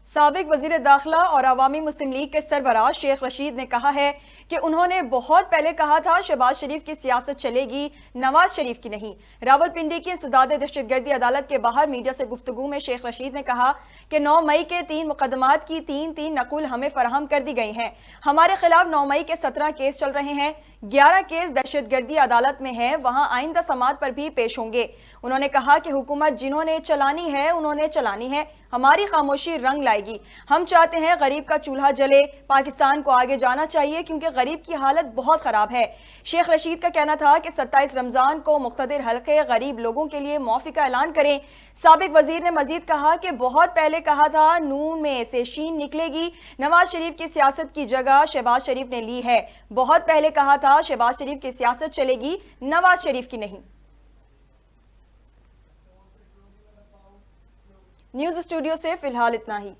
سابق وزیر داخلہ اور عوامی مسلم لیگ کے سربراہ شیخ رشید نے کہا ہے کہ انہوں نے بہت پہلے کہا تھا شہباز شریف کی سیاست چلے گی، نواز شریف کی نہیں۔ راولپنڈی کی انسداد دہشت گردی عدالت کے باہر میڈیا سے گفتگو میں شیخ رشید نے کہا کہ 9 مئی کے 3 مقدمات کی 3 نقل ہمیں فراہم کر دی گئی ہیں۔ ہمارے خلاف 9 مئی کے 17 کیس چل رہے ہیں، 11 کیس دہشت گردی عدالت میں ہیں، وہاں آئندہ سماعت پر بھی پیش ہوں گے۔ انہوں نے کہا کہ حکومت جنہوں نے چلانی ہے انہوں نے چلانی ہے، ہماری خاموشی رنگ لائے گی۔ ہم چاہتے ہیں غریب کا چولہا جلے، پاکستان کو آگے جانا چاہیے کیونکہ غریب کی حالت بہت خراب ہے۔ شیخ رشید کا کہنا تھا کہ 27 رمضان کو مقتدر حلقے غریب لوگوں کے لیے معافی کا اعلان کریں۔ سابق وزیر نے مزید کہا کہ بہت پہلے کہا تھا نون میں سے شین نکلے گی، نواز شریف کی سیاست کی جگہ شہباز شریف نے لی ہے۔ بہت پہلے کہا تھا شہباز شریف کی سیاست چلے گی، نواز شریف کی نہیں۔ نیوز اسٹوڈیو سے فی الحال اتنا ہی۔